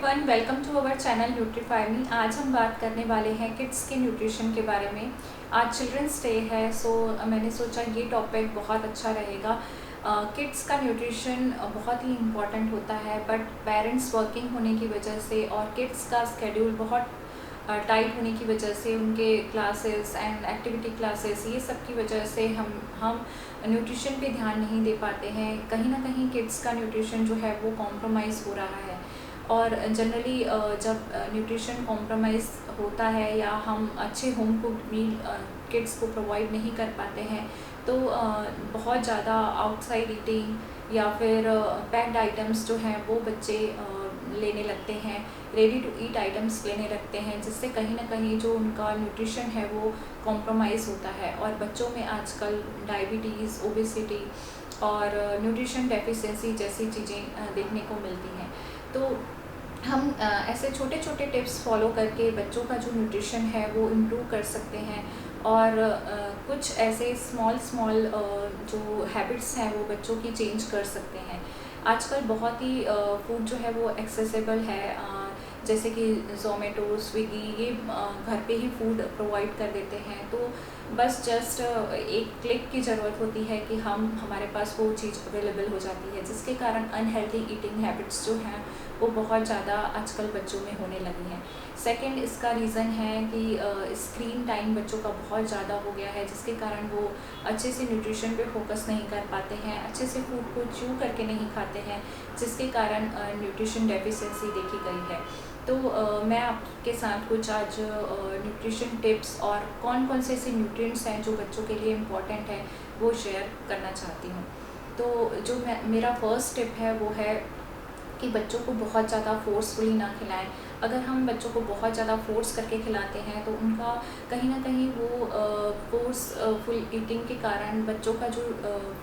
Everyone, welcome to our channel Nutrify me. आज हम बात करने वाले हैं किड्स के न्यूट्रिशन के बारे में। आज चिल्ड्रंस डे है, सो मैंने सोचा ये टॉपिक बहुत अच्छा रहेगा। किड्स का न्यूट्रिशन बहुत ही इम्पॉर्टेंट होता है, बट पेरेंट्स वर्किंग होने की वजह से और किड्स का स्केड्यूल बहुत टाइट होने की वजह से, उनके क्लासेस एंड एक्टिविटी क्लासेस ये सब की वजह से हम न्यूट्रिशन पे ध्यान नहीं दे पाते हैं। कहीं ना कहीं किड्स का न्यूट्रिशन जो है वो कॉम्प्रोमाइज़ हो रहा है। और जनरली जब न्यूट्रिशन कॉम्प्रोमाइज़ होता है या हम अच्छे होम कुक्ड मील किड्स को प्रोवाइड नहीं कर पाते हैं, तो बहुत ज़्यादा आउटसाइड ईटिंग या फिर पैक्ड आइटम्स जो हैं वो बच्चे लेने लगते हैं, रेडी टू ईट आइटम्स लेने लगते हैं, जिससे कहीं ना कहीं जो उनका न्यूट्रिशन है वो कॉम्प्रोमाइज़ होता है। और बच्चों में आजकल डायबिटीज़, ओबेसिटी और न्यूट्रिशन डेफिशिएंसी जैसी चीज़ें देखने को मिलती हैं। तो हम ऐसे छोटे छोटे टिप्स फॉलो करके बच्चों का जो न्यूट्रिशन है वो इम्प्रूव कर सकते हैं। और कुछ ऐसे स्मॉल जो हैबिट्स हैं वो बच्चों की चेंज कर सकते हैं। आजकल बहुत ही फूड जो है वो एक्सेसिबल है, जैसे कि ज़ोमेटो, स्विगी, ये घर पे ही फूड प्रोवाइड कर देते हैं। तो बस जस्ट एक क्लिक की ज़रूरत होती है कि हमारे पास वो चीज़ अवेलेबल हो जाती है, जिसके कारण अनहेल्दी ईटिंग हैबिट्स जो हैं वो बहुत ज़्यादा आजकल बच्चों में होने लगी हैं। सेकंड, इसका रीज़न है कि स्क्रीन टाइम बच्चों का बहुत ज़्यादा हो गया है, जिसके कारण वो अच्छे से न्यूट्रिशन पे फोकस नहीं कर पाते हैं, अच्छे से फूड को च्यू करके नहीं खाते हैं, जिसके कारण न्यूट्रिशन डेफिशिएंसी देखी गई है। तो मैं आपके साथ कुछ आज न्यूट्रिशन टिप्स और कौन कौन से ऐसे न्यूट्रिएंट्स हैं जो बच्चों के लिए इम्पॉर्टेंट है वो शेयर करना चाहती हूँ। तो जो मेरा फर्स्ट टिप है वो है कि बच्चों को बहुत ज़्यादा फोर्सफुली ना खिलाएं। अगर हम बच्चों को बहुत ज़्यादा फोर्स करके खिलाते हैं तो उनका कहीं ना कहीं वो फोर्सफुल ईटिंग के कारण बच्चों का जो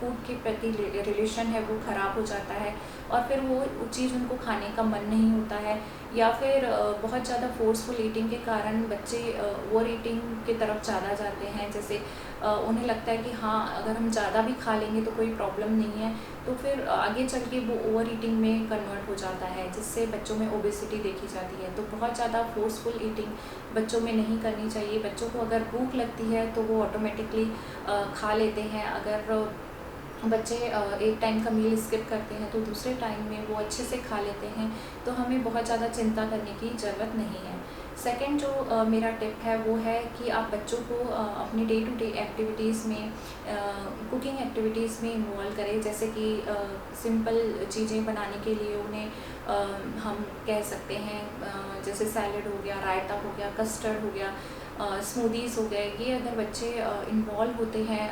फूड के प्रति रिलेशन है वो ख़राब हो जाता है, और फिर वो चीज़ उनको खाने का मन नहीं होता है। या फिर बहुत ज़्यादा फोर्सफुल ईटिंग के कारण बच्चे ओवर ईटिंग की तरफ ज़्यादा जाते हैं। जैसे उन्हें लगता है कि हाँ, अगर हम ज़्यादा भी खा लेंगे तो कोई प्रॉब्लम नहीं है, तो फिर आगे चल के वो ओवर ईटिंग में कन्वर्ट हो जाता है, जिससे बच्चों में ओबेसिटी देखी जाती है। तो बहुत ज़्यादा फोर्सफुल ईटिंग बच्चों में नहीं करनी चाहिए। बच्चों को अगर भूख लगती है तो वो ऑटोमेटिकली खा लेते हैं। अगर बच्चे एक टाइम का मील स्किप करते हैं तो दूसरे टाइम में वो अच्छे से खा लेते हैं, तो हमें बहुत ज़्यादा चिंता करने की ज़रूरत नहीं है। सेकंड जो मेरा टिप है वो है कि आप बच्चों को अपनी डे टू डे एक्टिविटीज़ में, कुकिंग एक्टिविटीज़ में इन्वॉल्व करें। जैसे कि सिंपल चीज़ें बनाने के लिए उन्हें हम कह सकते हैं, जैसे सैलड हो गया, रायता हो गया, कस्टर्ड हो गया, स्मूदीज़ हो गए। ये अगर बच्चे इन्वॉल्व होते हैं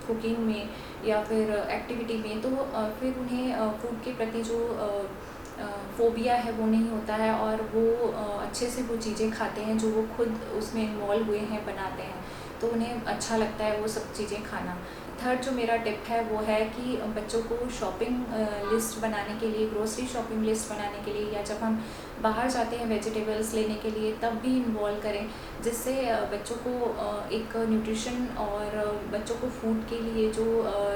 कुकिंग में या फिर एक्टिविटी में, तो फिर उन्हें फूड के प्रति जो फ़ोबिया है वो नहीं होता है, और वो अच्छे से वो चीज़ें खाते हैं जो वो खुद उसमें इन्वॉल्व हुए हैं, बनाते हैं, तो उन्हें अच्छा लगता है वो सब चीज़ें खाना। थर्ड जो मेरा टिप है वो है कि बच्चों को शॉपिंग लिस्ट बनाने के लिए, ग्रोसरी शॉपिंग लिस्ट बनाने के लिए, या जब हम बाहर जाते हैं वेजिटेबल्स लेने के लिए तब भी इन्वॉल्व करें, जिससे बच्चों को एक न्यूट्रिशन और बच्चों को फूड के लिए जो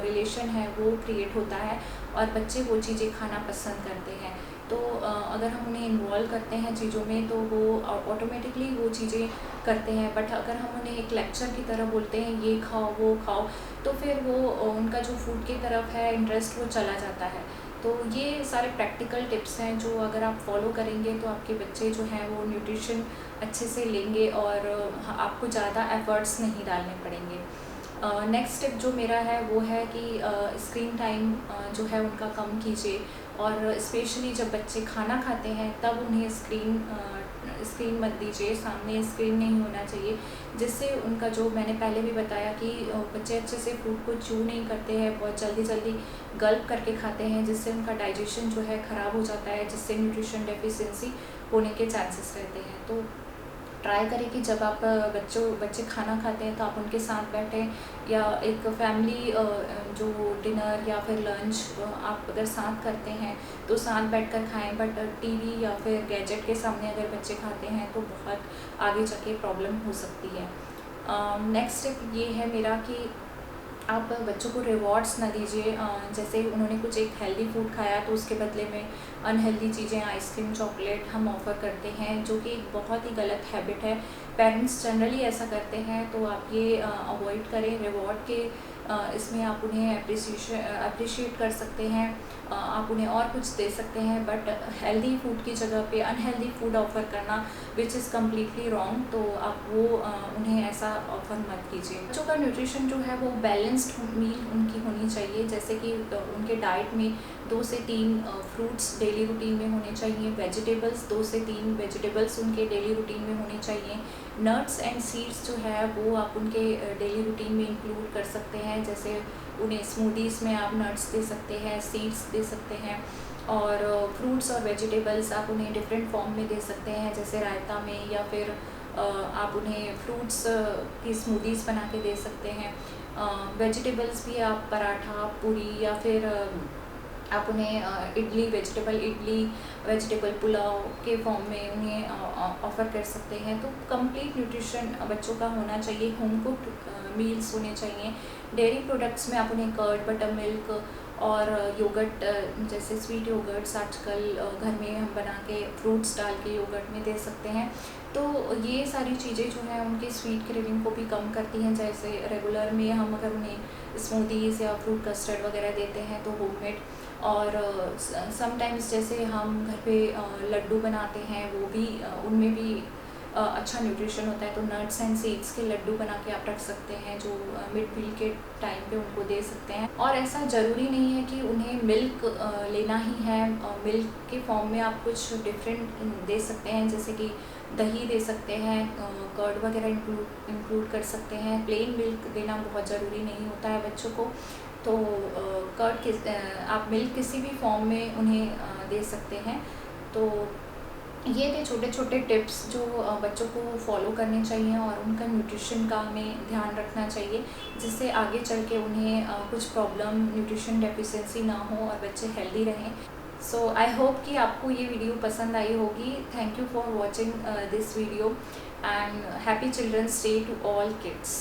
रिलेशन है वो क्रिएट होता है, और बच्चे वो चीज़ें खाना पसंद करते हैं। तो अगर हम उन्हें इन्वॉल्व करते हैं चीज़ों में तो वो ऑटोमेटिकली वो चीज़ें करते हैं। बट अगर हम उन्हें एक लेक्चर की तरह बोलते हैं ये खाओ वो खाओ, तो फिर वो उनका जो फूड की तरफ है इंटरेस्ट वो चला जाता है। तो ये सारे प्रैक्टिकल टिप्स हैं जो अगर आप फॉलो करेंगे तो आपके बच्चे जो हैं वो न्यूट्रिशन अच्छे से लेंगे, और आपको ज़्यादा एफ़र्ट्स नहीं डालने पड़ेंगे। नेक्स्ट टिप जो मेरा है वो है कि स्क्रीन टाइम जो है उनका कम कीजिए, और स्पेशली जब बच्चे खाना खाते हैं तब उन्हें स्क्रीन मत दीजिए, सामने स्क्रीन नहीं होना चाहिए, जिससे उनका जो मैंने पहले भी बताया कि बच्चे अच्छे से फूड को च्यू नहीं करते हैं, बहुत जल्दी जल्दी गल्प करके खाते हैं, जिससे उनका डाइजेशन जो है ख़राब हो जाता है, जिससे न्यूट्रिशन डेफिशिएंसी होने के चांसेस रहते हैं। तो ट्राई करें कि जब आप बच्चे खाना खाते हैं तो आप उनके साथ बैठें, या एक फैमिली जो डिनर या फिर लंच आप अगर साथ करते हैं तो साथ बैठकर खाएं। बट टीवी या फिर गैजेट के सामने अगर बच्चे खाते हैं तो बहुत आगे जाके प्रॉब्लम हो सकती है। नेक्स्ट स्टेप ये है मेरा कि आप बच्चों को रिवॉर्ड्स ना दीजिए। जैसे उन्होंने कुछ एक हेल्दी फूड खाया तो उसके बदले में अनहेल्दी चीज़ें, आइसक्रीम, चॉकलेट हम ऑफ़र करते हैं, जो कि एक बहुत ही गलत हैबिट है। पेरेंट्स जनरली ऐसा करते हैं, तो आप ये अवॉइड करें। रिवॉर्ड के इसमें आप उन्हें अप्रिशिएट कर सकते हैं, आप उन्हें और कुछ दे सकते हैं, बट हेल्दी फूड की जगह पे अनहेल्दी फूड ऑफ़र करना विच इज़ कम्प्लीटली रॉन्ग। तो आप वो उन्हें ऐसा ऑफ़र मत कीजिए। बच्चों का न्यूट्रिशन जो है वो बैलेंस्ड मील उनकी होनी चाहिए, जैसे कि उनके डाइट में 2 से 3 फ्रूट्स डेली रूटीन में होने चाहिए, वेजिटेबल्स 2 से 3 वेजिटेबल्स उनके डेली रूटीन में होने चाहिए। नट्स एंड सीड्स जो है वो आप उनके डेली रूटीन में इंक्लूड कर सकते हैं, जैसे उन्हें स्मूदीज़ में आप नट्स दे सकते हैं, सीड्स दे सकते हैं, और फ्रूट्स और वेजिटेबल्स आप उन्हें डिफरेंट फॉर्म में दे सकते हैं, जैसे रायता में, या फिर आप उन्हें फ्रूट्स की स्मूदीज़ बना के दे सकते हैं। वेजिटेबल्स भी आप पराठा, पूरी, या फिर आप उन्हें इडली, वेजिटेबल पुलाव के फॉर्म में उन्हें ऑफ़र कर सकते हैं। तो कंप्लीट न्यूट्रिशन बच्चों का होना चाहिए, होम कुक्ड मील्स होने चाहिए। डेयरी प्रोडक्ट्स में आप उन्हें कर्ड, बटर मिल्क और योगर्ट, जैसे स्वीट योगर्ट्स आजकल घर में हम बना के फ्रूट्स डाल के योगर्ट में दे सकते हैं। तो ये सारी चीज़ें जो हैं उनकी स्वीट क्रेविंग को भी कम करती हैं। जैसे रेगुलर में हम अगर उन्हें स्मूदीज़ या फ्रूट कस्टर्ड वगैरह देते हैं तो होममेड, और समटाइम्स जैसे हम घर पे लड्डू बनाते हैं, वो भी उनमें भी अच्छा न्यूट्रिशन होता है। तो नट्स एंड सीड्स के लड्डू बना के आप रख सकते हैं, जो मिड मील के टाइम पे उनको दे सकते हैं। और ऐसा ज़रूरी नहीं है कि उन्हें मिल्क लेना ही है। मिल्क के फॉर्म में आप कुछ डिफरेंट दे सकते हैं, जैसे कि दही दे सकते हैं, कर्ड वगैरह इंक्लूड कर सकते हैं। प्लेन मिल्क देना बहुत ज़रूरी नहीं होता है बच्चों को। तो आप मिल्क किसी भी फॉर्म में उन्हें दे सकते हैं। तो ये थे छोटे छोटे टिप्स जो बच्चों को फॉलो करने चाहिए, और उनका न्यूट्रिशन का हमें ध्यान रखना चाहिए, जिससे आगे चल के उन्हें कुछ प्रॉब्लम, न्यूट्रिशन डेफिशिएंसी ना हो और बच्चे हेल्दी रहें। सो आई होप कि आपको ये वीडियो पसंद आई होगी। Thank you for watching this video, and happy children's day to all kids.